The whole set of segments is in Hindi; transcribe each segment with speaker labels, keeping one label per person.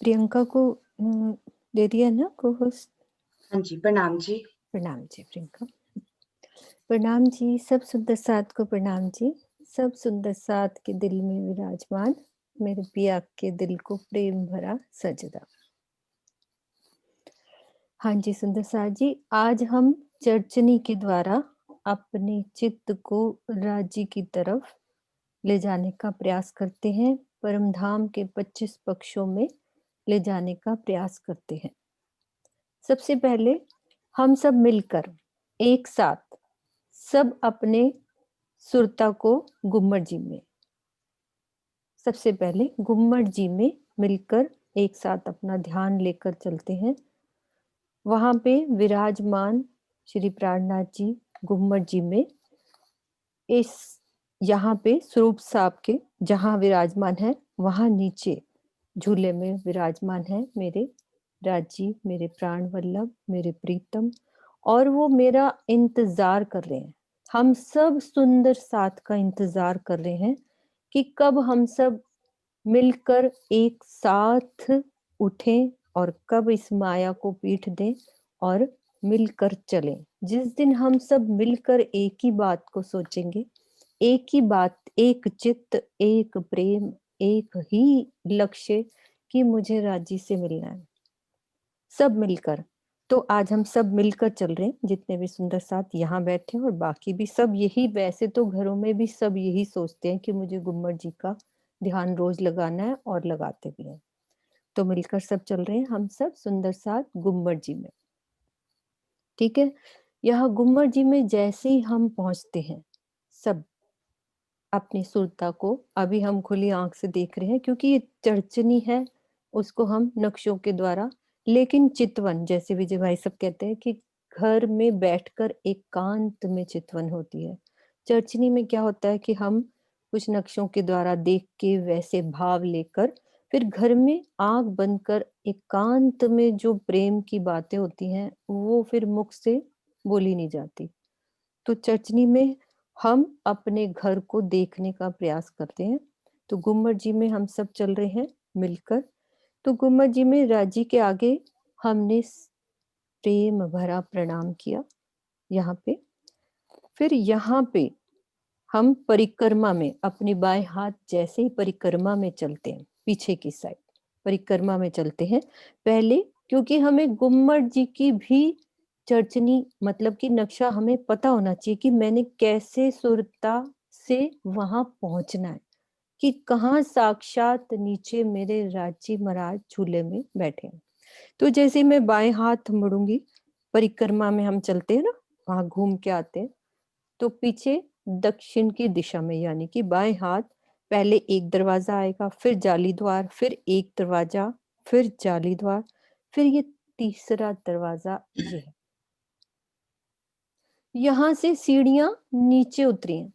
Speaker 1: प्रियंका को दे दिया ना को होस्ट।
Speaker 2: हाँ जी, प्रणाम जी।
Speaker 1: प्रणाम जी प्रियंका। प्रणाम जी, सब सुंदर साथ को प्रणाम जी। सब सुंदर साथ के दिल में विराजमान मेरे पिया के दिल को प्रेम भरा सजदा। हाँ जी सुंदर साथ जी, आज हम चर्चनी के द्वारा अपने चित्त को राज्य की तरफ ले जाने का प्रयास करते हैं। परम धाम के 25 पक्षों में ले जाने का प्रयास करते हैं। सबसे पहले हम सब मिलकर एक साथ सब अपने सुरता को गुम्मट जी में, सबसे पहले गुम्मट जी में मिलकर एक साथ अपना ध्यान लेकर चलते हैं। वहां पे विराजमान श्री प्राणनाथ जी गुम्मट जी में, इस यहाँ पे स्वरूप साहब के जहाँ विराजमान है वहां नीचे झूले में विराजमान है मेरे राजी, मेरे प्राण वल्लभ, मेरे प्रीतम, और वो मेरा इंतजार कर रहे हैं। हम सब सुंदर साथ का इंतजार कर रहे हैं कि कब हम सब मिलकर एक साथ उठें और कब इस माया को पीठ दें और मिलकर चलें। जिस दिन हम सब मिलकर एक ही बात को सोचेंगे, एक ही बात, एक चित्त, एक प्रेम, एक ही लक्ष्य कि मुझे राजी से मिलना है, सब मिलकर। तो आज हम सब मिलकर चल रहे हैं, जितने भी सुंदर साथ यहाँ बैठे हैं और बाकी भी सब यही, वैसे तो घरों में भी सब यही सोचते हैं कि मुझे गुम्मट जी का ध्यान रोज लगाना है और लगाते भी हैं। तो मिलकर सब चल रहे हैं हम सब सुंदर साथ गुम्मट जी में। ठीक है, यहाँ गुम्मट जी में जैसे ही हम पहुंचते हैं, सब अपनी सुरता को अभी हम खुली आंख से देख रहे हैं, क्योंकि ये चरचनी है, उसको हम नक्शों के द्वारा, लेकिन चितवन, जैसे विजय भाई सब कहते हैं कि घर में बैठकर एकांत में चितवन होती है। चरचनी में क्या होता है कि हम कुछ नक्शों के द्वारा देख के वैसे भाव लेकर फिर घर में आंख बंद कर एकांत में जो प्रेम की बातें होती हैं वो फिर मुख से बोली नहीं जाती। तो चर्चनी में हम अपने घर को देखने का प्रयास करते हैं। तो गुम्मट जी में हम सब चल रहे हैं मिलकर। तो गुम्मट जी में राजी के आगे हमने प्रेम भरा प्रणाम किया यहाँ पे। फिर यहाँ पे हम परिक्रमा में अपने बाएं हाथ जैसे ही परिक्रमा में चलते हैं, पीछे की साइड परिक्रमा में चलते हैं पहले, क्योंकि हमें गुम्मट जी की भी चर्चनी मतलब कि नक्शा हमें पता होना चाहिए कि मैंने कैसे सुरता से वहां पहुंचना है, कि कहाँ साक्षात नीचे मेरे राजी महाराज झूले में बैठे हैं। तो जैसे मैं बाएं हाथ मुड़ूंगी, परिक्रमा में हम चलते हैं ना, वहां घूम के आते हैं, तो पीछे दक्षिण की दिशा में, यानी कि बाएं हाथ पहले एक दरवाजा आएगा, फिर जाली द्वार, फिर एक दरवाजा, फिर जाली द्वार, फिर ये तीसरा दरवाजा ये है। यहां से सीढ़ियां नीचे उतरी हैं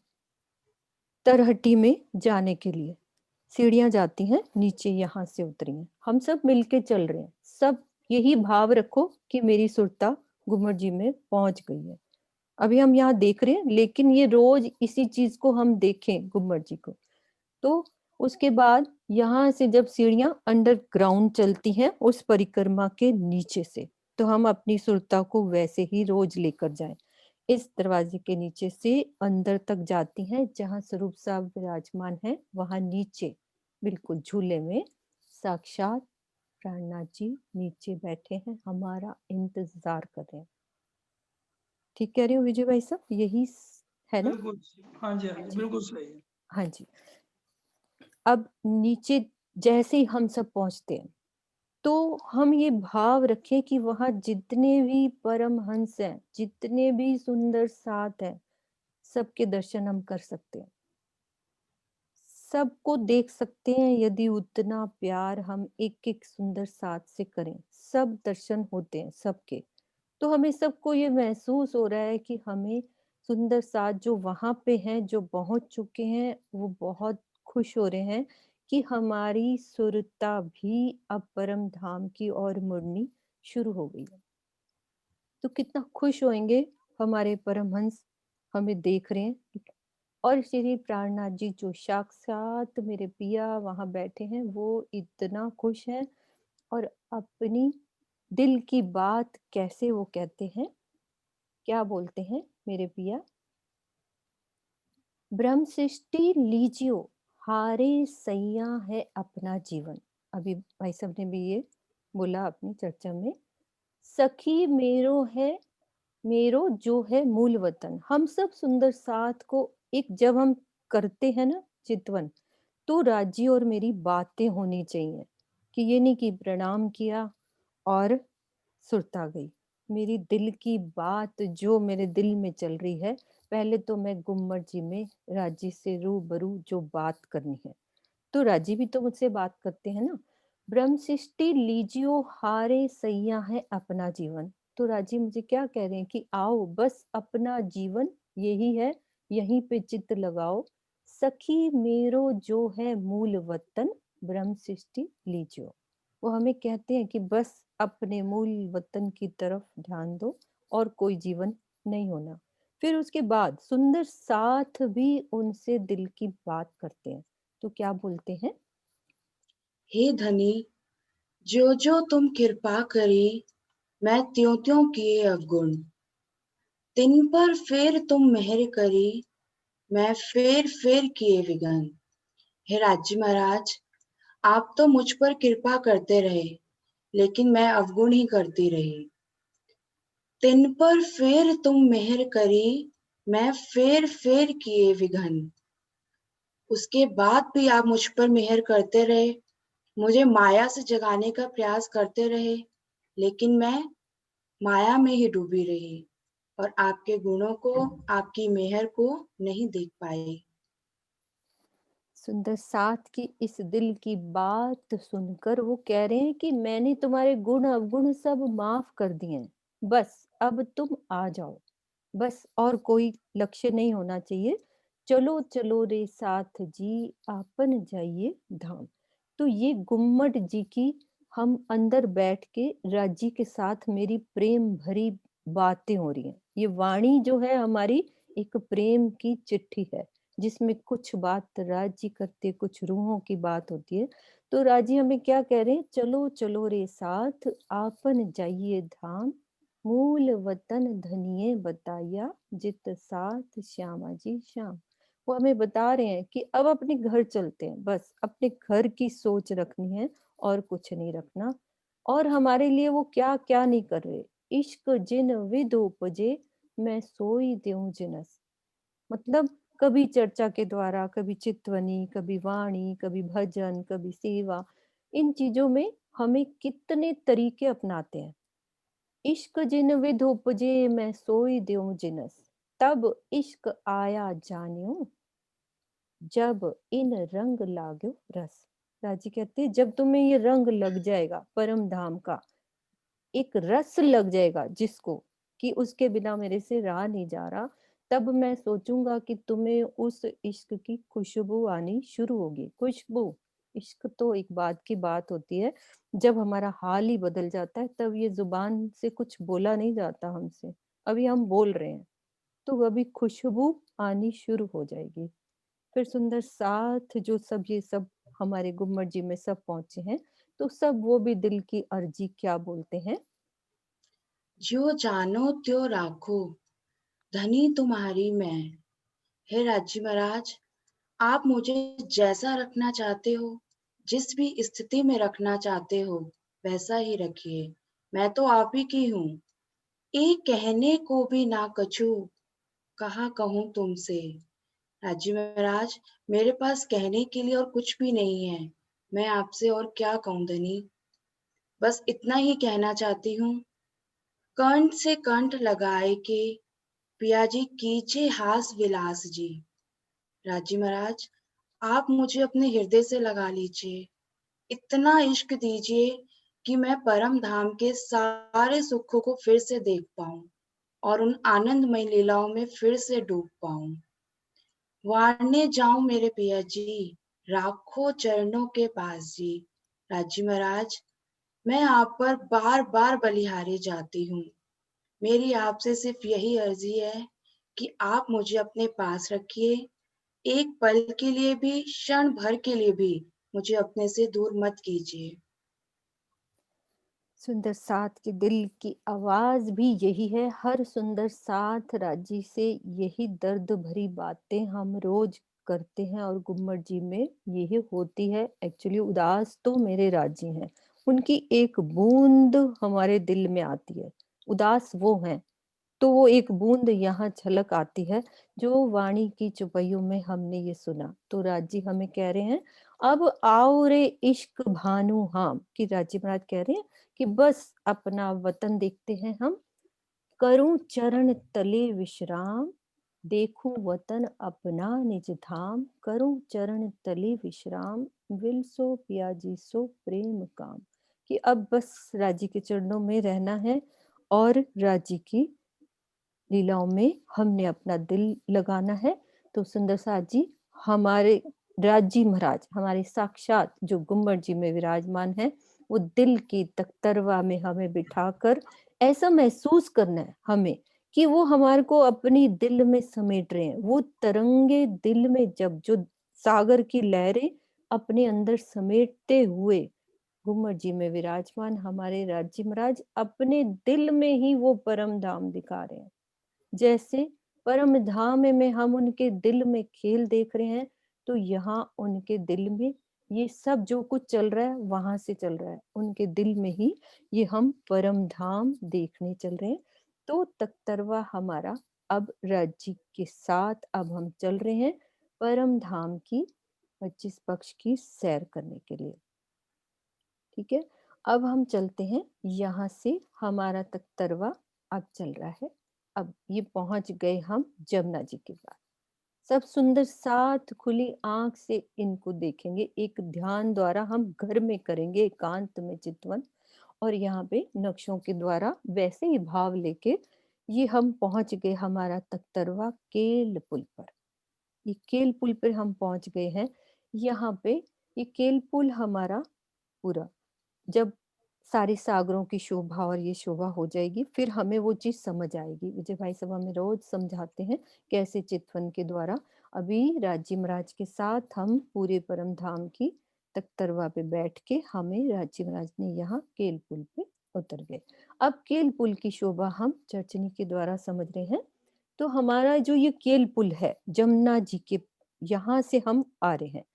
Speaker 1: तरहटी में जाने के लिए, सीढ़ियां जाती हैं नीचे, यहाँ से उतरी हैं। हम सब मिलके चल रहे हैं, सब यही भाव रखो कि मेरी सुरता गुम्मट जी में पहुंच गई है। अभी हम यहाँ देख रहे हैं, लेकिन ये रोज इसी चीज को हम देखें गुम्मट जी को। तो उसके बाद यहाँ से जब सीढ़ियां अंडरग्राउंड चलती हैं उस परिक्रमा के नीचे से, तो हम अपनी सुरता को वैसे ही रोज लेकर जाएं। इस दरवाजे के नीचे से अंदर तक जाती हैं, जहाँ स्वरूप साहब विराजमान है वहां नीचे बिल्कुल झूले में साक्षात प्राणनाथ जी नीचे बैठे हैं, हमारा इंतजार कर रहे हैं। ठीक कह रही हूँ विजय भाई साहब, यही है ना?
Speaker 3: बिल्कुल। हाँ जी, हाँ
Speaker 1: हाँ
Speaker 3: जी,
Speaker 1: जी,
Speaker 3: बिल्कुल सही है।
Speaker 1: हाँ जी। अब नीचे जैसे ही हम सब पहुंचते हैं, तो हम ये भाव रखें कि वहां जितने भी परम हंस हैं, जितने भी सुंदर साथ हैं, सबके दर्शन हम कर सकते हैं, सबको देख सकते हैं। यदि उतना प्यार हम एक एक सुंदर साथ से करें, सब दर्शन होते हैं सबके। तो हमें सबको ये महसूस हो रहा है कि हमें सुंदर साथ जो वहां पे हैं, जो पहुंच चुके हैं, वो बहुत खुश हो रहे हैं कि हमारी सुरता भी अब परम धाम की ओर मुड़नी शुरू हो गई है। तो कितना खुश होंगे हमारे परमहंस, हमें देख रहे हैं। और श्री प्राणनाथ जी जो साक्षात मेरे पिया वहां बैठे हैं, वो इतना खुश हैं और अपनी दिल की बात कैसे वो कहते हैं, क्या बोलते हैं मेरे पिया? ब्रह्म सृष्टि लीजियो, हारे सैया है अपना जीवन। अभी भाई साहब ने भी ये बोला अपनी चर्चा में। सखी मेरो है, मेरो जो है मूल वतन। हम सब सुंदर साथ को एक जब हम करते हैं ना चितवन, तो राजी और मेरी बातें होनी चाहिए, कि ये नहीं कि प्रणाम किया और सुरता गई। मेरी दिल की बात जो मेरे दिल में चल रही है, पहले तो मैं गुम्मट जी में राजी से रूबरू जो बात करनी है, तो राजी भी तो मुझसे बात करते हैं ना। ब्रह्म सृष्टि लीजियो, हारे सैया है अपना जीवन। तो राजी मुझे क्या कह रहे हैं कि आओ बस अपना जीवन यही है, यहीं पे चित्त लगाओ। सखी मेरो जो है मूल वतन, ब्रह्म सृष्टि लीजियो। वो हमें कहते हैं कि बस अपने मूल वतन की तरफ ध्यान दो, और कोई जीवन नहीं होना। फिर उसके बाद सुंदर साथ भी उनसे दिल की बात करते हैं। तो क्या बोलते हैं?
Speaker 2: हे धनी, जो जो तुम कृपा करी, मैं त्यों त्यों किए अवगुण। तिन पर फेर तुम मेहर करी, मैं फेर किए विघन। हे राजी महाराज, आप तो मुझ पर कृपा करते रहे, लेकिन मैं अवगुण ही करती रही। तिन पर फेर तुम मेहर करी, मैं फेर किए विघन। उसके बाद भी आप मुझ पर मेहर करते रहे, मुझे माया से जगाने का प्रयास करते रहे, लेकिन मैं माया में ही डूबी रही और आपके गुणों को, आपकी मेहर को नहीं देख पाई।
Speaker 1: सुंदर साथ की इस दिल की बात सुनकर वो कह रहे हैं कि मैंने तुम्हारे गुण अवगुण सब माफ कर दिए हैं, बस अब तुम आ जाओ। बस और कोई लक्ष्य नहीं होना चाहिए। चलो चलो रे साथ जी, आपन जाइए धाम। तो ये गुम्मट जी की हम अंदर बैठ के राजी के साथ मेरी प्रेम भरी बातें हो रही हैं। ये वाणी जो है हमारी एक प्रेम की चिट्ठी है, जिसमें कुछ बात राजी करते, कुछ रूहों की बात होती है। तो राजी हमें क्या कह रहे हैं? चलो चलो रे साथ, आपन जाइए धाम। मूल वतन धनिये बताया, जित साथ श्यामा जी श्याम। वो हमें बता रहे हैं कि अब अपने घर चलते हैं, बस अपने घर की सोच रखनी है और कुछ नहीं रखना। और हमारे लिए वो क्या क्या नहीं कर रहे। इश्क जिन विध उपजे, मैं सोई देऊं जिनस। मतलब कभी चर्चा के द्वारा, कभी चितवनी, कभी वाणी, कभी भजन, कभी सेवा, इन चीजों में हमें कितने तरीके अपनाते हैं। इश्क जिन विध उपजे, मैं सोई देऊं जिनस। तब इश्क आया जानियो, जब इन रंग लाग्यो रस। राजी कहते हैं जब तुम्हें ये रंग लग जाएगा परम धाम का, एक रस लग जाएगा जिसको, कि उसके बिना मेरे से रहा नहीं जा रहा, तब मैं सोचूंगा कि तुम्हें उस इश्क की खुशबू आनी शुरू होगी। खुशबू, इश्क तो एक बात की बात होती है, जब हमारा हाल ही बदल जाता है तब ये जुबान से कुछ बोला नहीं जाता हमसे, अभी हम बोल रहे हैं, तो अभी खुशबू आनी शुरू हो जाएगी। फिर सुंदर साथ जो सब ये सब हमारे गुम्मट जी में सब पहुंचे हैं, तो सब वो भी दिल की अर्जी क्या बोलते हैं?
Speaker 2: जो जानो त्यो राखो, धनी तुम्हारी मैं। हे राजी महाराज, आप मुझे जैसा रखना चाहते हो, जिस भी स्थिति में रखना चाहते हो, वैसा ही रखिए। मैं तो आप ही की हूँ। एक कहने को भी ना कछु, कहा कहूँ तुमसे। राजी महाराज, मेरे पास कहने के लिए और कुछ भी नहीं है। मैं आपसे और क्या कहूँ धनी, बस इतना ही कहना चाहती हूँ। कंठ से कंठ लगाए के, पिया जी कीजिए हास विलास जी। राजी महाराज, आप मुझे अपने हृदय से लगा लीजिए, इतना इश्क दीजिए कि मैं परम धाम के सारे सुखों को फिर से देख पाऊं और उन आनंदमय लीलाओं में फिर से डूब पाऊं। वारने जाऊं मेरे पिया जी, राखो चरणों के पास जी। राजी महाराज, मैं आप पर बार बार बलिहारी जाती हूँ। मेरी आपसे सिर्फ यही अर्जी है कि आप मुझे अपने पास रखिए। एक पल के लिए भी, क्षण भर के लिए भी मुझे अपने से दूर मत कीजिए।
Speaker 1: सुंदर साथ के दिल की आवाज भी यही है। हर सुंदर साथ राजी से यही दर्द भरी बातें हम रोज करते हैं और गुम्मट जी में यही होती है। एक्चुअली उदास तो मेरे राजी हैं, उनकी एक बूंद हमारे दिल में आती है। उदास वो हैं, तो वो एक बूंद यहाँ झलक आती है, जो वाणी की चुपइयों में हमने ये सुना। तो राजी हमें कह रहे हैं, अब आओ रे इश्क भानु हम, कि राजी महाराज कह रहे हैं कि बस अपना वतन देखते हैं हम। करूं चरण तले विश्राम, देखूं वतन अपना निज धाम। करूं चरण तले विश्राम, विल सो पियाजी सो प्रेम काम। कि अब बस राजी के चरणों में रहना है और राजी की लीलाओं में हमने अपना दिल लगाना है। तो सुंदर साथ जी हमारे राजी महाराज, हमारे साक्षात जो गुम्बद जी में विराजमान है, वो दिल की तख्तरवा में हमें बिठाकर ऐसा महसूस करना है हमें कि वो हमारे को अपनी दिल में समेट रहे हैं। वो तरंगे दिल में जब जो सागर की लहरें अपने अंदर समेटते हुए गुम्बद जी में विराजमान हमारे राजी महाराज अपने दिल में ही वो परम धाम दिखा रहे हैं। जैसे परम धाम में हम उनके दिल में खेल देख रहे हैं, तो यहाँ उनके दिल में ये सब जो कुछ चल रहा है वहां से चल रहा है, उनके दिल में ही ये हम परम धाम देखने चल रहे हैं। तो तख्तरवा हमारा अब राज्य के साथ अब हम चल रहे हैं परम धाम की 25 पक्ष की सैर करने के लिए। ठीक है, अब हम चलते हैं यहाँ से, हमारा तख्तरवा अब चल रहा है। अब ये पहुंच गए हम जमुना जी के पास। सब सुंदर साथ खुली आंख से इनको देखेंगे। एक ध्यान द्वारा हम घर में करेंगे एकांत में चितवन, और यहाँ पे नक्शों के द्वारा वैसे ही भाव लेके ये हम पहुंच गए हमारा तख्तरवा केल पुल पर। ये केल पुल पर हम पहुंच गए हैं। यहाँ पे ये केल पुल हमारा पूरा, जब सारे सागरों की शोभा और ये शोभा हो जाएगी, फिर हमें वो चीज समझ आएगी। विजय भाई साहब हमें रोज समझाते हैं कैसे चितवन के द्वारा। अभी राजी महाराज के साथ हम पूरे परम धाम की तख्तरवा पे बैठ के हमें राजी महाराज ने यहाँ केल पुल पे उतर गए। अब केल पुल की शोभा हम चर्चनी के द्वारा समझ रहे हैं। तो हमारा जो ये केल पुल है जमुना जी के, यहाँ से हम आ रहे हैं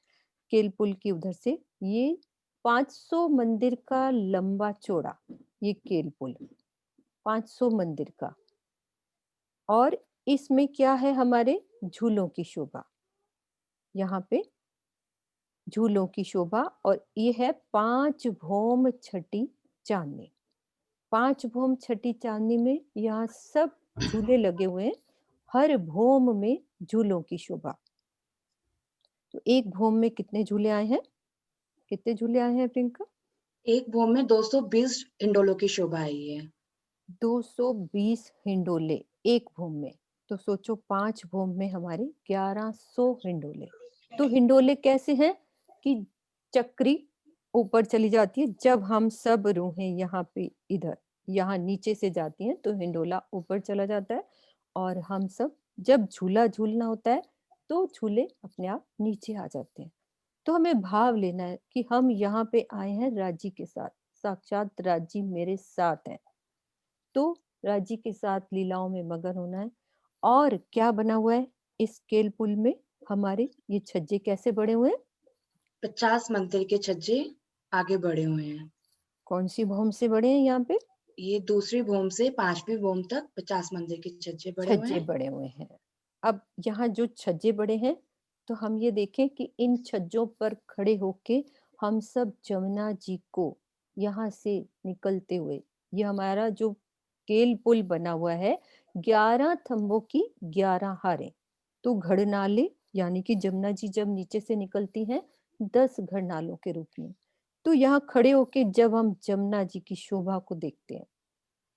Speaker 1: केल पुल की उधर से। ये 500 मंदिर का लंबा चौड़ा ये केल पुल, 500 मंदिर का। और इसमें क्या है, हमारे झूलों की शोभा, यहाँ पे झूलों की शोभा। और ये है 5 भौम छठी चांदनी। 5 भौम छठी चांदनी में यहाँ सब झूले लगे हुए हैं, हर भौम में झूलों की शोभा। तो एक भौम में कितने झूले आए हैं, कितने झूले आए हैं प्रियंका?
Speaker 2: एक भौम में 220 हिंडोलों की शोभा आई है।
Speaker 1: 220 हिंडोले एक भूम में। तो सोचो 5 भूम में हमारे 1100 हिंडोले। तो हिंडोले कैसे हैं कि चक्री ऊपर चली जाती है, जब हम सब रूहें यहाँ पे इधर यहाँ नीचे से जाती हैं तो हिंडोला ऊपर चला जाता है। और हम सब जब झूला झूलना होता है तो झूले अपने आप नीचे आ जाते हैं। तो हमें भाव लेना है कि हम यहाँ पे आए हैं राजी के साथ, साक्षात राजी मेरे साथ हैं। तो राजी के साथ लीलाओं में मगन होना है। और क्या बना हुआ है इस स्केल पुल में, हमारे ये छज्जे कैसे बड़े हुए हैं?
Speaker 2: 50 मंदिर के छज्जे आगे बढ़े हुए हैं।
Speaker 1: कौन सी भौम से बड़े हैं यहाँ पे?
Speaker 2: ये दूसरी भौम से 5वीं भौम तक 50 मंदिर के छज्जे बढ़े हुए
Speaker 1: छज्जे
Speaker 2: हैं।
Speaker 1: बड़े हुए हैं। अब यहाँ जो छज्जे बड़े हैं, तो हम ये देखें कि इन छज्जों पर खड़े होके हम सब जमुना जी को यहाँ से निकलते हुए, ये हमारा जो केल पुल बना हुआ है 11 थंबों की 11 हारें। तो घड़नाले यानी कि जमुना जी जब नीचे से निकलती हैं 10 घड़नालों के रूप में। तो यहाँ खड़े होके जब हम जमुना जी की शोभा को देखते हैं,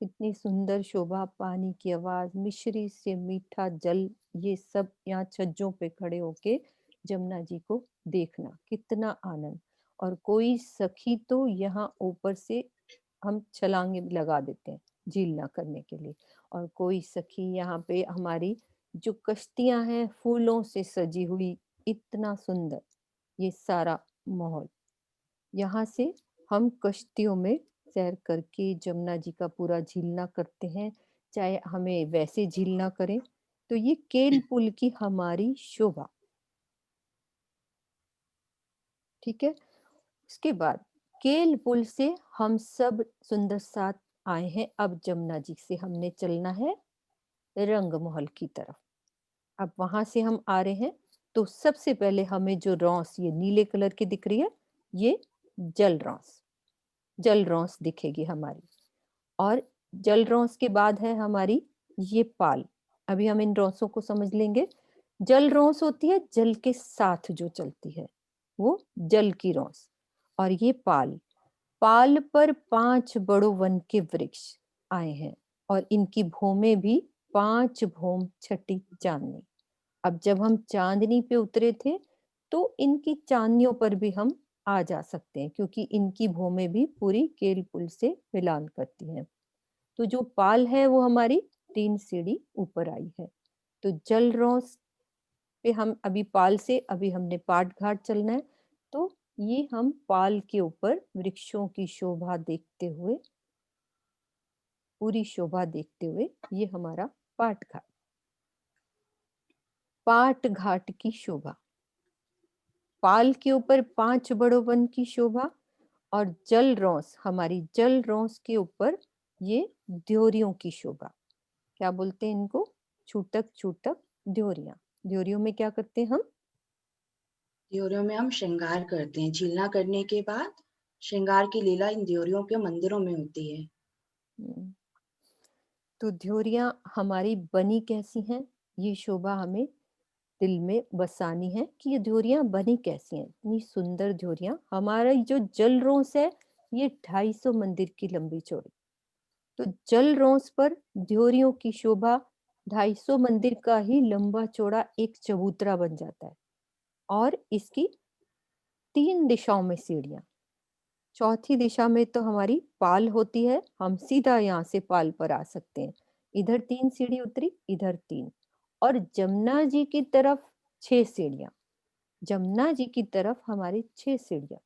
Speaker 1: इतनी सुंदर शोभा, पानी की आवाज, मिश्री से मीठा जल, ये सब यहाँ छज्जों पे खड़े होके जमुना जी को देखना कितना आनंद। और कोई सखी तो यहाँ ऊपर से हम छलांगे भी लगा देते हैं झील ना करने के लिए। और कोई सखी यहाँ पे हमारी जो कश्तियां हैं फूलों से सजी हुई, इतना सुंदर ये सारा माहौल। यहाँ से हम कश्तियों में सैर करके जमुना जी का पूरा झीलना करते हैं, चाहे हमें वैसे झीलना करें, तो ये केल पुल की हमारी शोभा, ठीक है? उसके बाद केल पुल से हम सब सुंदर साथ आए हैं, अब जमुना जी से हमने चलना है रंग महल की तरफ। अब वहां से हम आ रहे हैं, तो सबसे पहले हमें जो रौस ये नीले कलर की दिख रही है, ये जल रौस, जल रौस दिखेगी हमारी। और जल रौस के बाद है हमारी ये पाल। अभी हम इन रौसों को समझ लेंगे। जल रौस होती है जल के साथ जो चलती है, वो जल की रौस। और ये पाल, पाल पर 5 बड़ों वन के वृक्ष आए हैं, और इनकी भौमें भी 5 भौम छठी चांदनी। अब जब हम चांदनी पे उतरे थे, तो इनकी चांदनियों पर भी हम आ जा सकते हैं, क्योंकि इनकी भौमें भी पूरी केल पुल से मिलान करती हैं। तो जो पाल है वो हमारी 3 सीढ़ी ऊपर आई है। तो जल रौस पे हम अभी पाल से अभी हमने पाट घाट चलना है, तो ये हम पाल के ऊपर वृक्षों की शोभा देखते हुए, पूरी शोभा देखते हुए, ये हमारा पाट घाट, पाट घाट की शोभा। पाल के ऊपर 5 बड़ों वन की शोभा, और जल रौस, हमारी जल रौस के ऊपर ये द्योरियों की शोभा। क्या बोलते हैं इनको? छूटक छूटक द्योरियां। द्योरियों में क्या करते हैं हम?
Speaker 2: त्योरियों में हम श्रृंगार करते हैं। झीलना करने के बाद श्रृंगार की लीला इन त्योरियों के मंदिरों में होती है।
Speaker 1: हम्म, तो द्योरियां हमारी बनी कैसी हैं, ये शोभा हमें दिल में बसानी है कि ये द्योरियां बनी कैसी हैं। इतनी सुंदर द्योरियां। हमारा जो जल रोंस है, ये 250 मंदिर की लंबी चौड़ी। तो जल रोंस पर द्योरियों की शोभा, 250 मंदिर का ही लंबा चौड़ा एक चबूतरा बन जाता है। और इसकी 3 दिशाओं में सीढ़ियां। चौथी दिशा में तो हमारी पाल होती है, हम सीधा यहाँ से पाल पर आ सकते हैं। इधर 3 सीढ़ी उतरी, इधर 3। और जमुना जी की तरफ 6 सीढ़ियां। जमुना जी की तरफ हमारी 6 सीढ़ियां।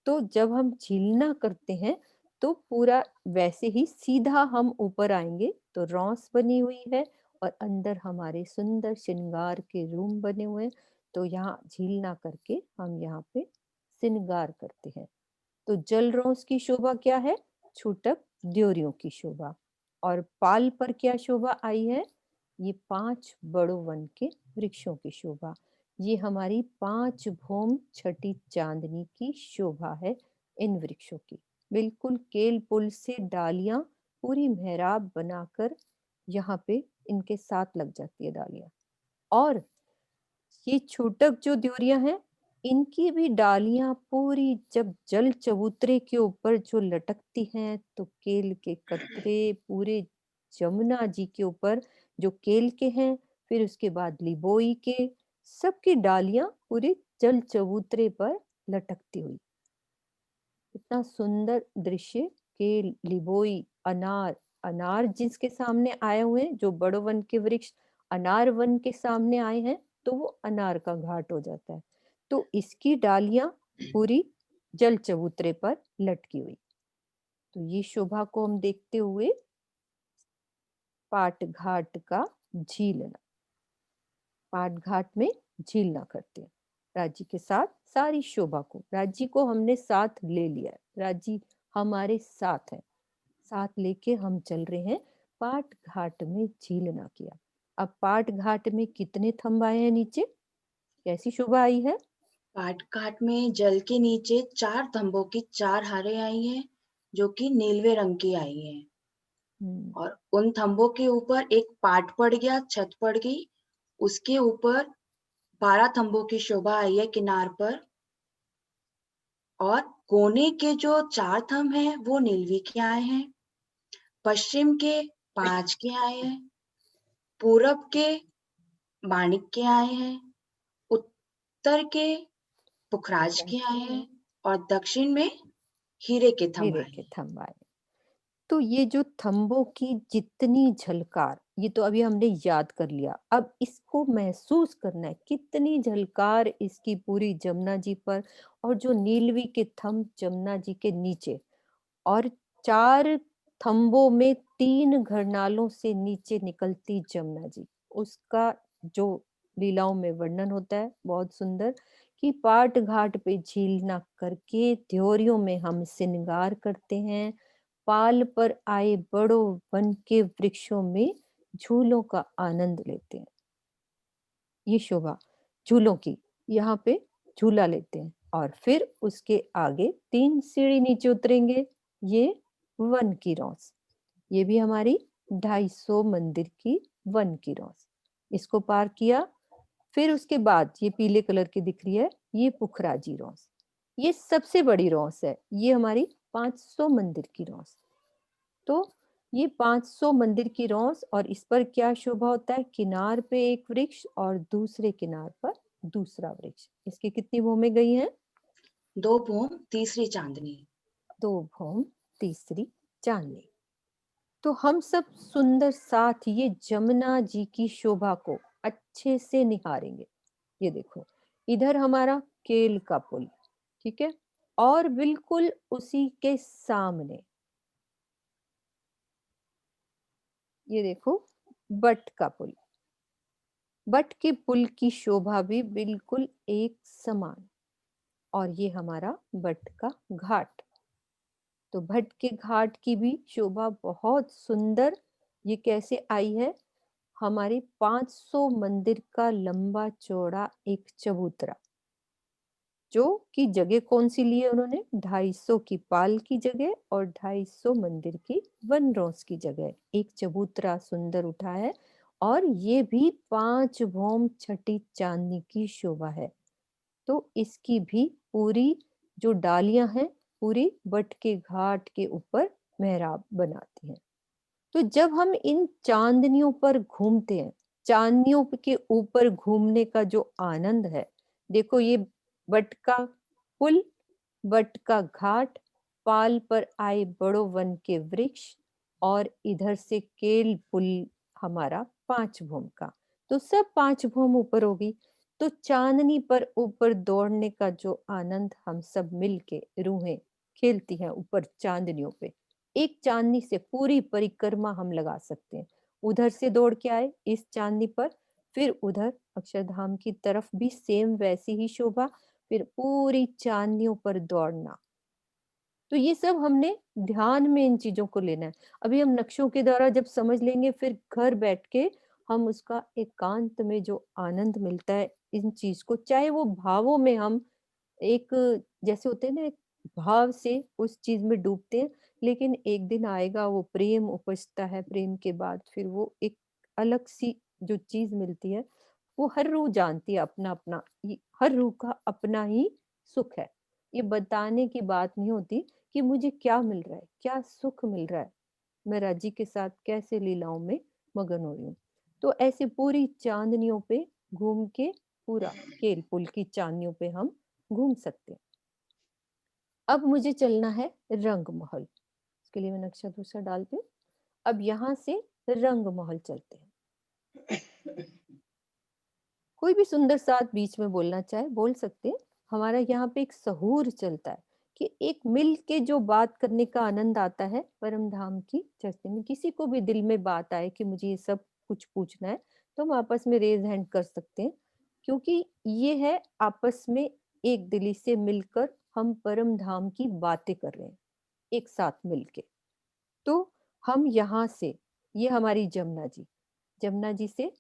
Speaker 1: तो जब हम झीलना करते हैं, तो पूरा वैसे ही सीधा हम ऊपर आएंगे, तो रौस बनी हुई है, और अंदर हमारे सुंदर श्रृंगार के रूम बने हुए हैं। तो यहाँ झीलना करके हम यहाँ पे श्रृंगार करते हैं। तो जल रौस की शोभा क्या है? छूटक द्योरियों की शोभा। और पाल पर क्या शोभा आई है? ये 5 बड़ों वन के वृक्षों की शोभा। ये हमारी 5 भौम छठी चांदनी की शोभा है इन वृक्षों की। बिल्कुल केल पुल से डालियां पूरी मेहराब बनाकर यहाँ पे इनके साथ लग जाती है डालियां। और ये छूटक जो द्योरियां हैं, इनकी भी डालियां पूरी जब जल चबूतरे के ऊपर जो लटकती हैं, तो केल के कतरे पूरे जमुना जी के ऊपर, जो केल के हैं, फिर उसके बाद लिबोई के, सबकी डालियां पूरे जल चबूतरे पर लटकती हुई। इतना सुंदर दृश्य के लिबोई, अनार, अनार जिसके सामने आए हुए हैं, जो बड़ो वन के वृक्ष अनार वन के सामने आए हैं, तो वो अनार का घाट हो जाता है। तो इसकी डालियां पूरी जल चबूतरे पर लटकी हुई। तो ये शोभा को हम देखते हुए पाट घाट का झीलना, पाट घाट में झीलना करते हैं राज्य के साथ। सारी शोभा को, राज्य को हमने साथ ले लिया है, राज्य हमारे साथ है, साथ लेके हम चल रहे हैं। पाट घाट में झीलना किया। अब पाट घाट में कितने थंब आए हैं नीचे? कैसी शोभा आई है?
Speaker 2: पाट घाट में जल के नीचे 4 थंबों की 4 हारें आई हैं, जो कि नीलवे रंग की आई हैं।
Speaker 1: हम्म,
Speaker 2: और उन थंबों के ऊपर एक पाट पड़ गया, छत पड़ गई। उसके ऊपर 12 थंबों की शोभा आई है किनार पर। और कोने के जो 4 थंब हैं, वो नीलवी के आए हैं। पश्चिम के 5 के आए हैं। पूरब के माणिक के आए हैं। उत्तर के पुखराज के आए हैं। और दक्षिण में हीरे के थंब
Speaker 1: हीरे
Speaker 2: आए
Speaker 1: के
Speaker 2: हैं।
Speaker 1: थंब आए। तो ये जो थंबों की जितनी झलकार, ये तो अभी हमने याद कर लिया। अब इसको महसूस करना है, कितनी झलकार इसकी पूरी जमुना जी पर, और जो नीलवी के थंब जमुना जी के नीचे, और 4 थंबों में 3 घरनालों से नीचे निकलती जमुना जी। उसका जो लीलाओं में वर्णन होता है बहुत सुंदर कि पाट घाट पे झील न करके त्योरियों में हम श्रृंगार करते हैं, पाल पर आए बड़ों वन के वृक्षों में झूलों का आनंद लेते हैं। ये शोभा झूलों की, यहाँ पे झूला लेते हैं और फिर उसके आगे 3 सीढ़ी नीचे उतरेंगे, ये वन की रौस। ये भी हमारी 250 मंदिर की वन की रौस। इसको पार किया, फिर उसके बाद ये पीले कलर की दिख रही है, ये पुखराजी रौस। ये सबसे बड़ी रौस है, ये हमारी 500 मंदिर की रौस। तो ये 500 मंदिर की रौस और इस पर क्या शोभा होता है, किनार पे एक वृक्ष और दूसरे किनार पर दूसरा वृक्ष। इसकी कितनी भूमि गई हैं?
Speaker 2: 2 भूम तीसरी चांदनी।
Speaker 1: 2 भौम तीसरी चांदनी। तो हम सब सुंदर साथ ये जमुना जी की शोभा को अच्छे से निहारेंगे। ये देखो, इधर हमारा केल का पुल, ठीक है, और बिल्कुल उसी के सामने ये देखो बट का पुल। बट के पुल की शोभा भी बिल्कुल एक समान। और ये हमारा बट का घाट। तो भट के घाट की भी शोभा बहुत सुंदर। ये कैसे आई है, हमारे 500 मंदिर का लंबा चौड़ा एक चबूतरा, जो कि जगह कौन सी ली है उन्होंने, 250 की पाल की जगह और 250 मंदिर की वन रोज की जगह एक चबूतरा सुंदर उठा है। और ये भी 5 भौम छठी चांदनी की शोभा है। तो इसकी भी पूरी जो डालियां हैं पूरी बट के घाट के ऊपर मेहराब बनाती हैं। तो जब हम इन चांदनियों पर घूमते हैं, चांदनियों के ऊपर घूमने का जो आनंद है, देखो ये बट का पुल, बट का घाट, पाल पर आए बड़ो वन के वृक्ष और इधर से केल पुल हमारा 5 भूम का। तो सब 5 भूम ऊपर होगी। तो चांदनी पर ऊपर दौड़ने का जो आनंद हम सब मिलके रूहें खेलती हैं ऊपर चांदनियों पे, एक चांदनी से पूरी परिक्रमा हम लगा सकते हैं। उधर से दौड़ के आए इस चांदनी पर, फिर उधर अक्षरधाम की तरफ भी सेम वैसी ही शोभा, फिर पूरी चांदनियों पर दौड़ना। तो ये सब हमने ध्यान में इन चीजों को लेना है। अभी हम नक्शों के द्वारा जब समझ लेंगे, फिर घर बैठ के हम उसका एकांत में जो आनंद मिलता है इन चीज को, चाहे वो भावों में हम एक जैसे होते हैं ना, एक भाव से उस चीज में डूबते हैं, लेकिन एक दिन आएगा वो प्रेम उपजता है, प्रेम के बाद फिर वो एक अलग सी जो चीज मिलती है, वो हर रूह जानती है अपना अपना, हर रूह का अपना ही सुख है। ये बताने की बात नहीं होती कि मुझे क्या मिल रहा है, क्या सुख मिल रहा है, मैं राजी के साथ कैसे लीलाओं में मगन हो रही हूँ। तो ऐसे पूरी चांदनियों पे घूम के, पूरा केल पुल की चांदनियों पे हम घूम सकते हैं। अब मुझे चलना है रंग महल। इसके लिए मैं नक्शा दूसरा डालती हूँ। अब यहाँ से रंग महल चलते हैं। कोई भी सुंदर साथ बीच में बोलना चाहे बोल सकते हैं। हमारा यहाँ पे एक सहूर चलता है कि एक मिल के जो बात करने का आनंद आता है परम धाम की चर्चा में। किसी को भी दिल में बात आए कि मुझे ये सब कुछ पूछना है, तो हम आपस में रेज हैंड कर सकते हैं, क्योंकि ये है आपस में एक दिली से मिलकर हम परम धाम की बातें कर रहे हैं एक साथ मिलके। तो हम यहाँ से, ये हमारी जमुना जी, जमुना जी से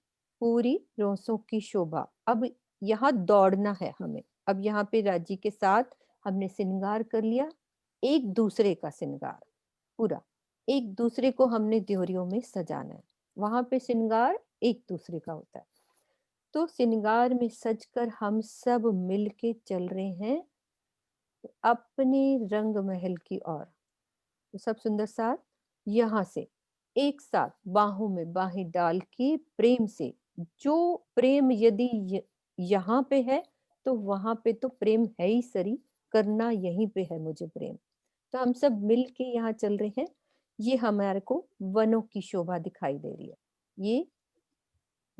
Speaker 1: पूरी रोसों की शोभा। अब यहाँ दौड़ना है हमें। अब यहाँ पे राजी के साथ हमने श्रृंगार कर लिया, एक दूसरे का श्रृंगार पूरा, एक दूसरे को हमने त्योरियों में सजाना है। वहां पे श्रृंगार एक दूसरे का होता है। तो श्रृंगार में सजकर हम सब मिलके चल रहे हैं अपने रंग महल की ओर। तो सब सुंदर साथ यहाँ से एक साथ बाहों में बाहें डाल के प्रेम से, जो प्रेम यदि यहाँ पे है तो वहां पे तो प्रेम है ही सरी, करना यहीं पे है मुझे प्रेम। तो हम सब मिल के यहाँ चल रहे हैं। ये हमारे को वनों की शोभा दिखाई दे रही है। ये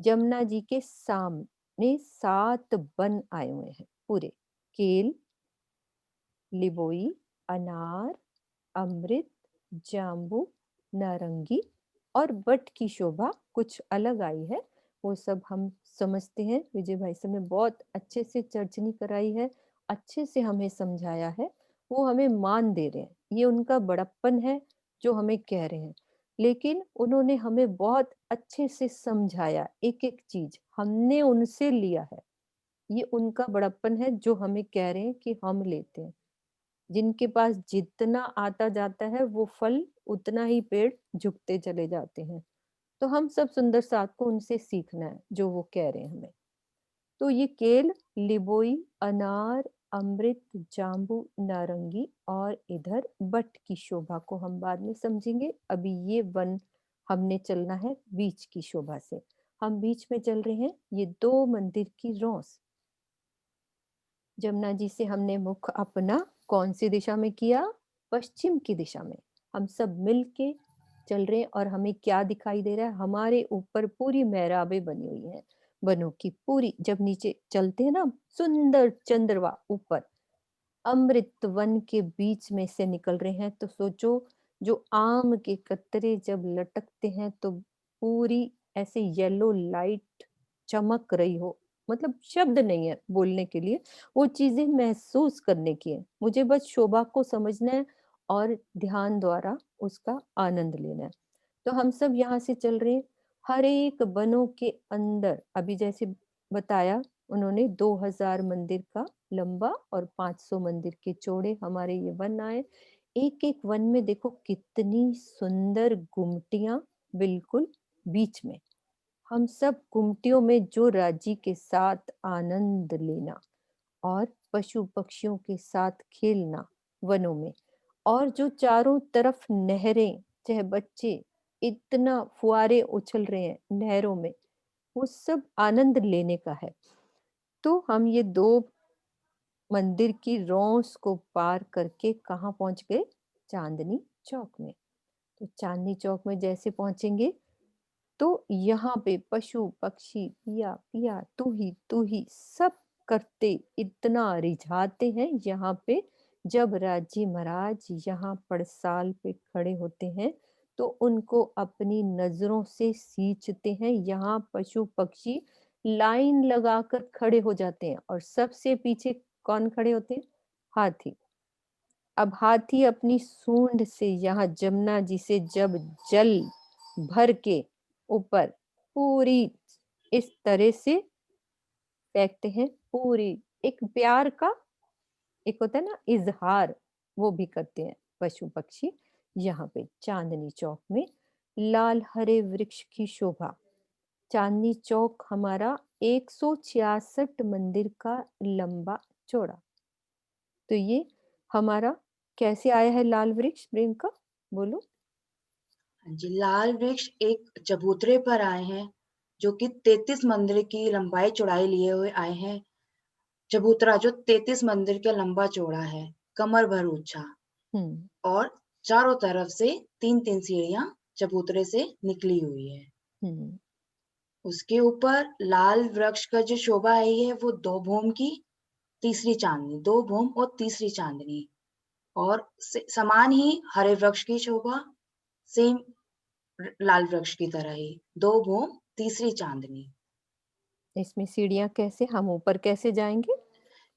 Speaker 1: जमुना जी के सामने 7 वन आए हुए हैं पूरे, केल, लिबोई, अनार, अमृत, जाम्बू, नारंगी और बट की शोभा कुछ अलग आई है। वो सब हम समझते हैं। विजय भाई साहब ने बहुत अच्छे से चर्चनी कराई है, अच्छे से हमें समझाया है। वो हमें मान दे रहे हैं, ये उनका बड़प्पन है जो हमें कह रहे हैं। लेकिन उन्होंने हमें बहुत अच्छे से समझाया, एक-एक चीज़ हमने उनसे लिया है। ये उनका बड़प्पन है जो हमें कह रहे हैं कि हम लेते हैं। जिनके पास जितना आता जाता है वो फल उतना ही पेड़ झुकते चले जाते हैं। तो हम सब सुंदर साथ को उनसे सीखना है जो वो कह रहे हैं हमें। तो ये केल, लिबोई, अनार, अमृत, जाम्बू, नारंगी और इधर बट की शोभा को हम बाद में समझेंगे। अभी ये वन हमने चलना है बीच की शोभा से। हम बीच में चल रहे हैं ये दो मंदिर की रौस। जमुना जी से हमने मुख अपना कौन सी दिशा में किया? पश्चिम की दिशा में। हम सब मिल के चल रहे हैं और हमें क्या दिखाई दे रहा है? हमारे ऊपर पूरी मेहराबें बनी हुई हैं, वनों की पूरी। जब नीचे चलते हैं ना, सुंदर चंद्रमा ऊपर अमृत वन के बीच में से निकल रहे हैं, तो सोचो जो आम के कतरे जब लटकते हैं तो पूरी ऐसे येलो लाइट चमक रही हो। मतलब शब्द नहीं है बोलने के लिए, वो चीजें महसूस करने की है। मुझे बस शोभा को समझना है और ध्यान द्वारा उसका आनंद लेना है। तो हम सब यहाँ से चल रहे हैं हर एक वनों के अंदर। अभी जैसे बताया उन्होंने, 2000 मंदिर का लंबा और 500 मंदिर के चौड़े हमारे ये वन आए। एक एक वन में देखो कितनी सुंदर गुमटियां, बिल्कुल बीच में। हम सब गुमटियों में जो राजी के साथ आनंद लेना और पशु पक्षियों के साथ खेलना वनों में, और जो चारों तरफ नहरें, चाहे बच्चे इतना फुआरे उछल रहे हैं नहरों में, वो सब आनंद लेने का है। तो हम ये दो मंदिर की रौस को पार करके कहाँ पहुंच गए? चांदनी चौक में। तो चांदनी चौक में जैसे पहुंचेंगे तो यहाँ पे पशु पक्षी पिया पिया तू ही सब करते इतना रिझाते हैं यहाँ पे। जब राजी महाराज यहाँ पड़साल पे खड़े होते हैं तो उनको अपनी नजरों से सींचते हैं। यहाँ पशु पक्षी लाइन लगाकर खड़े हो जाते हैं और सबसे पीछे कौन खड़े होते हैं? हाथी। अब हाथी अपनी सूंड से यहाँ जमुना जी से जब जल भर के ऊपर पूरी इस तरह से फेंकते हैं, पूरी एक प्यार का, एक होता है ना इजहार, वो भी करते हैं पशु पक्षी। यहाँ पे चांदनी चौक में लाल हरे वृक्ष की शोभा। चांदनी चौक हमारा 166 मंदिर का लंबा चौड़ा। तो ये हमारा कैसे आया है लाल वृक्ष प्रियंका? बोलो।
Speaker 2: हाँ जी, लाल वृक्ष एक चबूतरे पर आए हैं, जो कि 33 मंदिर की लंबाई चौड़ाई लिए हुए आए हैं। चबूतरा जो 33 मंदिर का लंबा चौड़ा है, कमर भर ऊंचा,
Speaker 1: हम्म।
Speaker 2: और चारों तरफ से 3-3 सीढ़ियां चबूतरे से निकली हुई है।
Speaker 1: हम्म।
Speaker 2: उसके ऊपर लाल वृक्ष का जो शोभा आई है वो दो भूम की तीसरी चांदनी, दो भूम और तीसरी चांदनी। और समान ही हरे वृक्ष की शोभा, सेम लाल वृक्ष की तरह ही दो भूम तीसरी चांदनी।
Speaker 1: इसमें सीढ़ियां कैसे, हम ऊपर कैसे जाएंगे?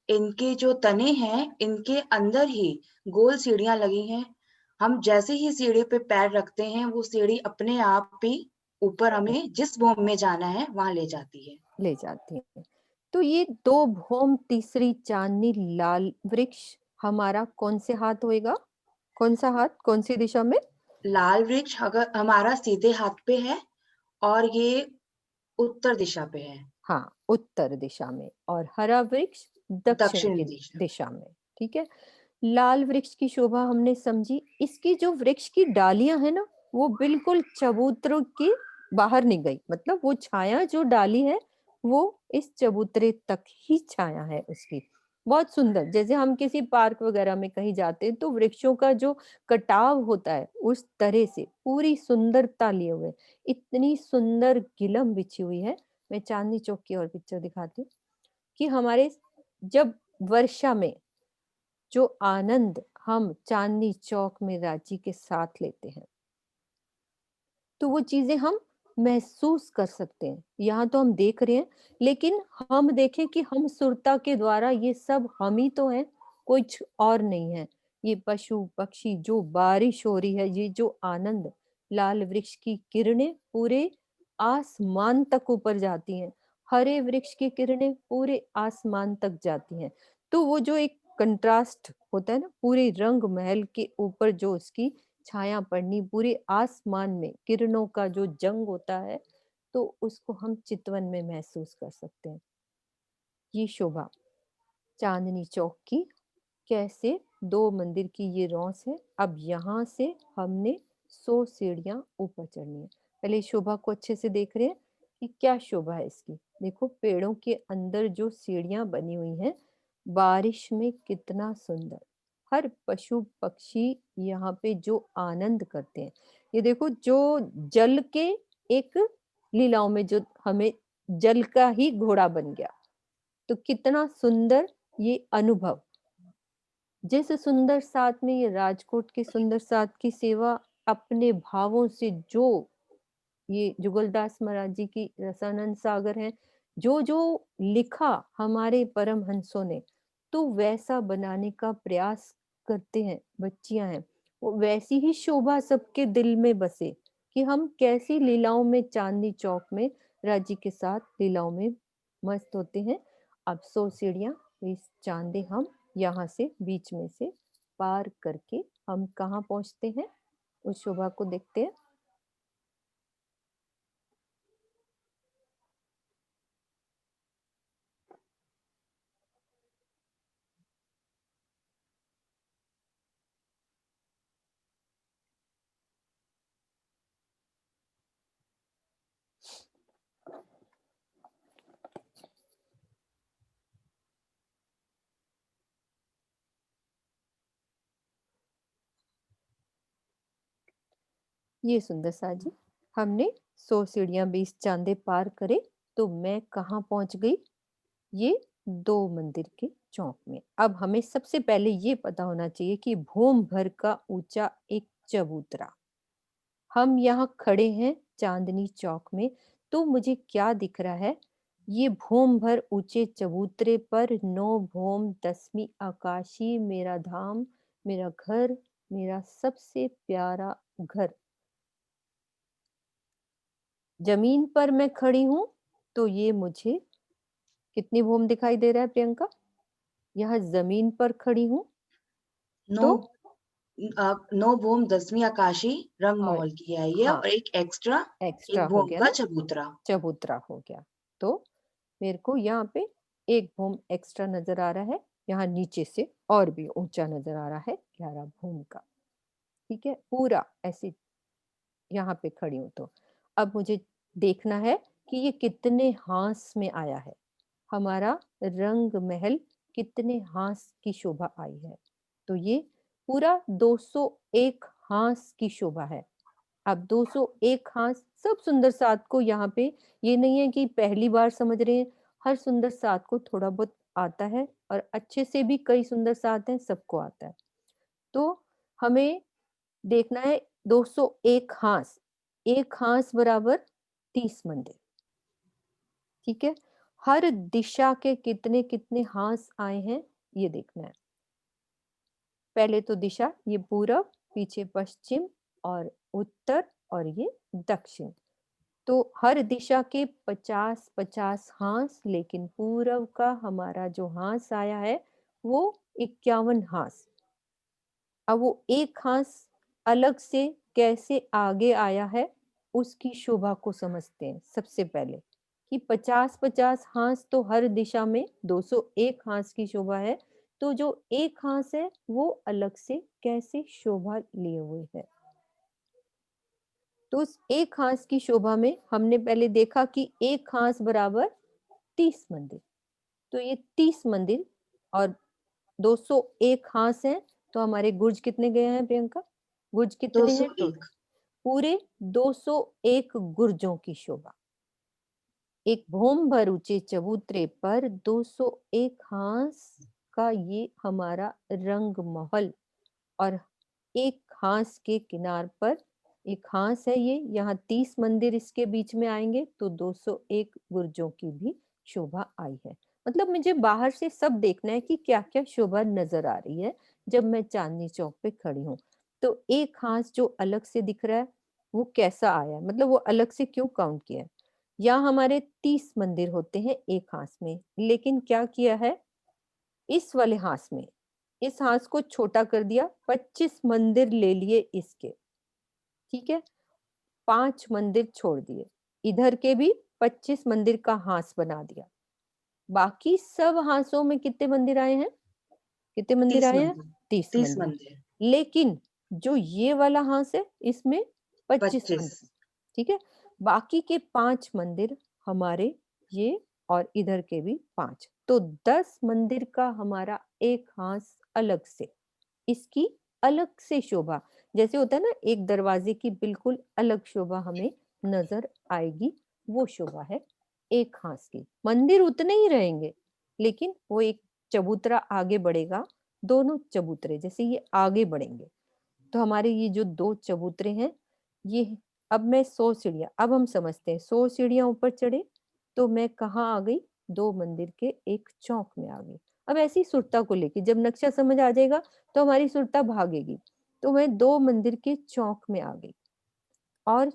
Speaker 2: इनके जो तने हैं, इनके अंदर ही गोल सीढ़ियां लगी हैं। हम जैसे ही सीढ़ी पे पैर रखते हैं, वो सीढ़ी अपने आप ही ऊपर हमें जिस भूम में जाना है वहां ले जाती है।
Speaker 1: ले जाती है। तो ये दो भौम तीसरी चांदनी लाल वृक्ष हमारा कौन से हाथ होएगा? कौन सा हाथ, कौन सी दिशा में?
Speaker 2: लाल वृक्ष अगर हमारा सीधे हाथ पे है, और ये उत्तर दिशा पे है।
Speaker 1: हाँ, उत्तर दिशा में। और हरा वृक्ष दक्षिण
Speaker 2: दक्षिण
Speaker 1: की
Speaker 2: दिशा।
Speaker 1: दिशा में। ठीक है। लाल वृक्ष की शोभा हमने समझी। इसकी जो वृक्ष की डालियां है ना, वो बिल्कुल चबूतरों के बाहर नहीं गई। मतलब वो छाया जो डाली है वो इस चबूतरे तक ही छाया है उसकी। बहुत सुंदर। जैसे हम किसी पार्क वगैरह में कहीं जाते हैं तो वृक्षों का जो कटाव होता है उस तरह से पूरी सुंदरता लिए हुए इतनी सुंदर गिलम बिछी हुई है। मैं चांदनी चौक की और पिक्चर दिखाती हूँ कि हमारे जब वर्षा में जो आनंद हम चांदनी चौक में रांची के साथ लेते हैं, तो वो चीज़ें हम महसूस कर सकते हैं। यहाँ तो हम देख रहे हैं, लेकिन हम देखें कि हम सुरता के द्वारा ये सब हम ही तो हैं, कुछ और नहीं है। ये पशु-पक्षी, जो बारिश हो रही है, ये जो आनंद, लाल वृक्ष की किरणें पूरे आसमान तक ऊपर जाती हैं, हरे वृक्ष की किरणें पूरे आसमान तक जाती हैं। तो वो जो एक कंट्रास्ट होता है ना, पूरे रंग महल के ऊपर जो उसकी छाया पड़नी, पूरे आसमान में किरणों का जो जंग होता है, तो उसको हम चितवन में महसूस कर सकते हैं। ये शोभा चांदनी चौक की कैसे 2 मंदिर की ये रौस है। अब यहाँ से हमने 100 सीढ़ियाँ ऊपर चढ़नी है। पहले इस शोभा को अच्छे से देख रहे हैं कि क्या शोभा है इसकी। देखो पेड़ों के अंदर जो सीढ़ियाँ बनी हुई हैं, बारिश में कितना सुंदर। हर पशु-पक्षी यहाँ पे जो आनंद करते हैं। ये देखो जो जल के एक लीलाओं में जो हमें जल का ही घोड़ा बन गया। तो कितना सुंदर ये अनुभव। जिस सुंदर साथ में ये राजकोट के सुंदर साथ की सेवा अपने भावों से जो ये जुगलदास महाराज जी की रसानंद सागर है, जो लिखा हमारे परमहंसों ने, तो वैसा बनाने का प्रयास करते हैं, बच्चियां हैं। वो वैसी ही शोभा सबके दिल में बसे कि हम कैसी लीलाओं में चांदनी चौक में राजी के साथ लीलाओं में मस्त होते हैं। अब 100 सीढ़ियां इस चांदे हम यहाँ से बीच में से पार करके हम कहाँ पहुंचते हैं, उस शोभा को देखते हैं। ये सुंदर साजी हमने 100 सीढ़ियां 20 चांदे पार करे, तो मैं कहाँ पहुंच गई, ये 2 मंदिर के चौक में। अब हमें सबसे पहले ये पता होना चाहिए कि भूम भर का ऊंचा एक चबूतरा, हम यहाँ खड़े हैं चांदनी चौक में, तो मुझे क्या दिख रहा है, ये भूम भर ऊंचे चबूतरे पर 9 भूम 10वीं आकाशी मेरा धाम, मेरा घर, मेरा सबसे प्यारा घर। जमीन पर मैं खड़ी हूँ, तो ये मुझे कितनी भूम दिखाई दे रहा है प्रियंका? यह ज़मीन पर खड़ी हूँ,
Speaker 2: नो
Speaker 1: तो
Speaker 2: 9 भूम 10वीं आकाशी रंग
Speaker 1: और
Speaker 2: महल की है ये
Speaker 1: हाँ,
Speaker 2: और एक एक्स्ट्रा
Speaker 1: एक्स्ट्रा
Speaker 2: 1
Speaker 1: हो
Speaker 2: भूम
Speaker 1: गया
Speaker 2: का
Speaker 1: ना,
Speaker 2: चबूतरा।
Speaker 1: चबूतरा हो गया। तो मेरे को यहाँ पे 1 भूम एक्स्ट्रा नज़र आ रहा है, यहाँ नीचे से और भी ऊँचा नज़र आ रहा है 11 भूम का, ठीक है? पूरा ऐसे यहाँ पे खड़ी हूँ तो। अब मुझे देखना है कि ये कितने हांस में आया है। हमारा रंग महल कितने हांस की शोभा आई है। तो ये पूरा 201 हांस की शोभा है। अब 201 हांस सब सुंदर साथ को यहाँ पे ये नहीं है कि पहली बार समझ रहे हैं, हर सुंदर साथ को थोड़ा बहुत आता है और अच्छे से भी कई सुंदर साथ हैं, सबको आता है। तो हमें देखना है 201 हांस, 1 हांस बराबर 30 मंदिर, ठीक है? हर दिशा के कितने-कितने हांस आए हैं, ये देखना है। पहले तो दिशा ये पूरब, पीछे पश्चिम और उत्तर और ये दक्षिण। तो हर दिशा के 50-50 हांस, लेकिन पूरब का हमारा जो हांस आया है, वो 51 हांस। अब वो एक हांस अलग से कैसे आगे आया है, उसकी शोभा को समझते हैं सबसे पहले, कि 50-50 हांस तो हर दिशा में 201 हांस की शोभा है, तो जो एक हांस है वो अलग से कैसे शोभा लिए हुए है। तो उस एक हांस की शोभा में हमने पहले देखा कि एक हांस बराबर 30 मंदिर, तो ये 30 मंदिर और 201 हांस हैं, तो हमारे गुर्ज कितने गए हैं प्रियंका? गुर्ज कितने हैं टोटल?
Speaker 2: 201
Speaker 1: पूरे 201 गुर्जों की शोभा। एक भोम भर ऊंचे चबूतरे पर 201 हांस का ये हमारा रंग महल, और एक हांस के किनार पर एक हांस है ये, यहाँ 30 मंदिर इसके बीच में आएंगे तो 201 बुर्जों की भी शोभा आई है। मतलब मुझे बाहर से सब देखना है कि क्या क्या शोभा नजर आ रही है जब मैं चांदनी चौक पे खड़ी हूँ। तो एक हांस जो अलग से दिख रहा है वो कैसा आया, मतलब वो अलग से क्यों काउंट किया है। यहाँ हमारे 30 मंदिर होते हैं एक हांस में, लेकिन क्या किया है इस वाले हांस में, इस हांस को छोटा कर दिया, 25 मंदिर ले लिए इसके, ठीक है, 5 मंदिर छोड़ दिए, इधर के भी 25 मंदिर का हांस बना दिया। बाकी सब हांसों में कितने मंदिर आए हैं, कितने मंदिर
Speaker 2: 30
Speaker 1: आए हैं,
Speaker 2: मंदिर,
Speaker 1: 30
Speaker 2: 30
Speaker 1: मंदिर।
Speaker 2: मंदिर,
Speaker 1: लेकिन जो ये वाला हांस है इसमें 25
Speaker 2: 25।
Speaker 1: मंदिर, ठीक है। बाकी के 5 मंदिर हमारे ये, और इधर के भी 5, तो 10 मंदिर का हमारा एक हांस अलग से, इसकी अलग से शोभा, जैसे होता है ना एक दरवाजे की बिल्कुल अलग शोभा हमें नजर आएगी, वो शोभा है एक हांस की। मंदिर उतने ही रहेंगे, लेकिन वो एक चबूतरा आगे बढ़ेगा, दोनों चबूतरे जैसे ये आगे बढ़ेंगे, तो हमारे ये जो 2 चबूतरे हैं ये, अब मैं 100 सीढ़ियां, अब हम समझते हैं 100 सीढ़ियां ऊपर चढ़े तो मैं कहाँ आ गई, 2 मंदिर के एक चौक में आ गई। अब ऐसी सुरता को लेके जब नक्शा समझ आ जाएगा तो हमारी सुरता भागेगी, तो मैं 2 मंदिर के चौक में आ गई, और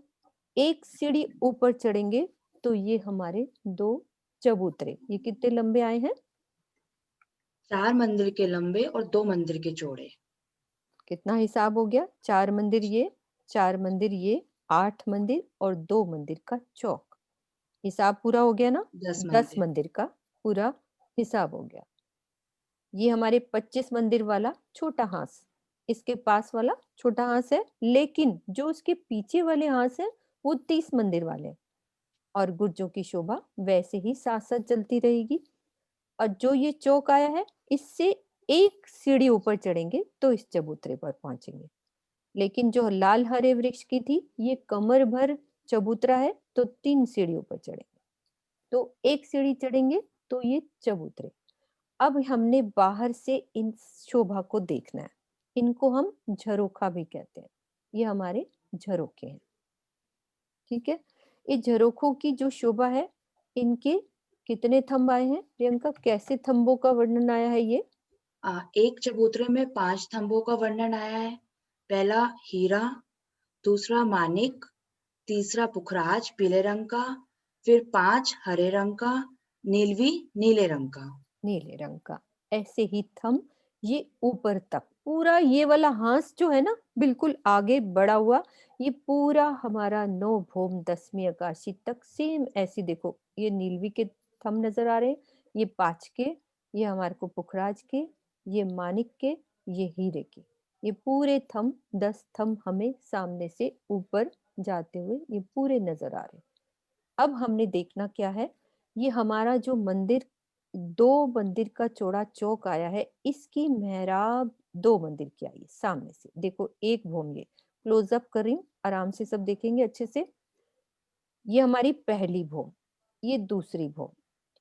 Speaker 1: एक सीढ़ी ऊपर चढ़ेंगे तो ये हमारे 2 चबूतरे, ये कितने लंबे आए हैं,
Speaker 2: 4 मंदिर के लंबे और 2 मंदिर के चौड़े।
Speaker 1: कितना हिसाब हो गया, 4 मंदिर ये, 4 मंदिर ये, 8 मंदिर और 2 मंदिर का चौक, हिसाब पूरा हो गया ना,
Speaker 2: 10
Speaker 1: 10
Speaker 2: मंदिर।
Speaker 1: मंदिर का पूरा हिसाब हो गया। ये हमारे 25 मंदिर वाला छोटा हांस, इसके पास वाला छोटा हांस है, लेकिन जो उसके पीछे वाले हांस है वो 30 मंदिर वाले हैं। और गुर्जों की शोभा वैसे ही साथ साथ चलती रहेगी। और जो ये चौक आया है इससे एक सीढ़ी ऊपर चढ़ेंगे तो इस चबूतरे पर पहुंचेंगे, लेकिन जो लाल हरे वृक्ष की थी ये कमर भर चबूतरा है तो 3 सीढ़ी ऊपर चढ़ेंगे, तो एक सीढ़ी चढ़ेंगे तो ये चबूतरे। अब हमने बाहर से इन शोभा को देखना है, इनको हम झरोखा भी कहते हैं, ये हमारे झरोखे हैं, ठीक है। ये झरोखों की जो शोभा है, इनके कितने थंब आए हैं प्रियंका, कैसे थंबों का वर्णन आया है ये,
Speaker 2: एक चबूतरे में 5 स्तंभों का वर्णन आया है। पहला हीरा, दूसरा मानिक, तीसरा पुखराज पीले रंग का, फिर 5 हरे रंग का, नीलवी नीले रंग का।
Speaker 1: नीले रंग का। ऐसे ही थंब ये ऊपर तक पूरा, ये वाला हांस जो है ना बिल्कुल आगे बढ़ा हुआ, ये पूरा हमारा नौ भौम दसवीं आकाशी तक सेम ऐसी, देखो ये नीलवी के थंब नजर आ रहे हैं, ये 5 के, ये हमारे को पुखराज के, ये मानिक के, ये हीरे के, ये पूरे थंब 10 थंब हमें सामने से ऊपर जाते हुए ये पूरे नजर आ रहे हैं। अब हमने देखना क्या है, ये हमारा जो मंदिर, 2 मंदिर का चौड़ा चौक आया है, इसकी मेहराब 2 मंदिर की आई है सामने से, देखो एक भूम, ये क्लोजअप कर रही हूँ, आराम से सब देखेंगे अच्छे से। ये हमारी पहली भूम, ये दूसरी भूम,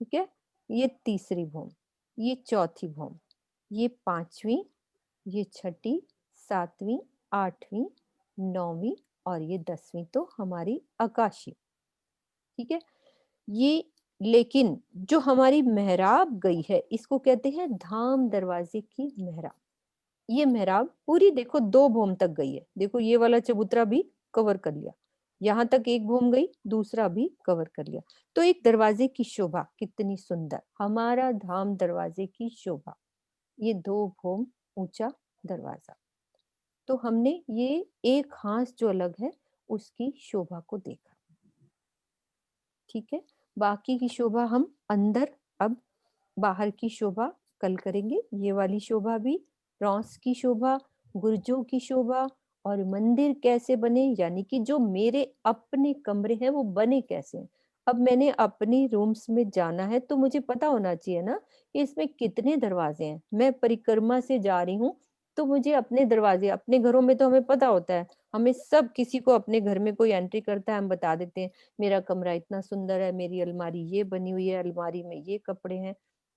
Speaker 1: ठीक है, ये तीसरी भूम, ये चौथी भूम, ये पांचवी, ये छठी, सातवीं, आठवीं, नौवीं, और ये 10वीं तो हमारी आकाशी, ठीक है। ये, लेकिन जो हमारी मेहराब गई है इसको कहते हैं धाम दरवाजे की मेहराब। ये मेहराब पूरी देखो 2 भौम तक गई है, देखो ये वाला चबूतरा भी कवर कर लिया, यहाँ तक एक भौम गई, दूसरा भी कवर कर लिया। तो एक दरवाजे की शोभा कितनी सुंदर, हमारा धाम दरवाजे की शोभा, ये 2 भौम ऊंचा दरवाजा। तो हमने ये एक हांस जो अलग है उसकी शोभा को देखा, ठीक है। बाकी की शोभा हम अंदर, अब बाहर की शोभा कल करेंगे, ये वाली शोभा भी, रॉस की शोभा, गुर्जों की शोभा, और मंदिर कैसे बने, यानी कि जो मेरे अपने कमरे हैं वो बने कैसे हैं। अब मैंने अपनी रूम्स में जाना है तो मुझे पता होना चाहिए ना कि इसमें कितने दरवाजे हैं, मैं परिक्रमा से जा रही हूँ तो मुझे अपने दरवाजे, अपने घरों में तो हमें पता होता है, हमें सब, किसी को अपने घर में कोई एंट्री करता है हम बता देते हैं, मेरा कमरा इतना सुंदर है, मेरी अलमारी ये बनी हुई है, अलमारी में ये कपड़े हैं।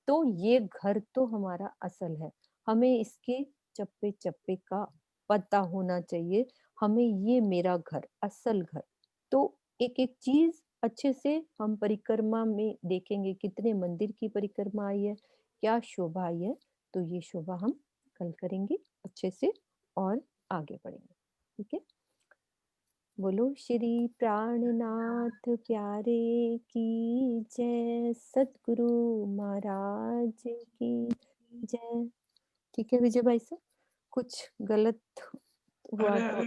Speaker 1: तो ये घर तो हमारा असल है, हमें इसके चप्पे चप्पे का पता होना चाहिए, हमें ये मेरा घर, असल घर। तो एक-एक चीज़ अच्छे से हम परिक्रमा में देखेंगे, कितने मंदिर की परिक्रमा आई है, क्या शोभा आई है, तो ये शोभा हम कल करेंगे अच्छे से और आगे बढ़ेंगे। ठीक है? बोलो श्री प्राणनाथ प्यारे की जय, सद्गुरु महाराज की जय। ठीक है विजय भाई साहब, कुछ गलत हुआ
Speaker 3: अरे
Speaker 1: तो
Speaker 3: अरे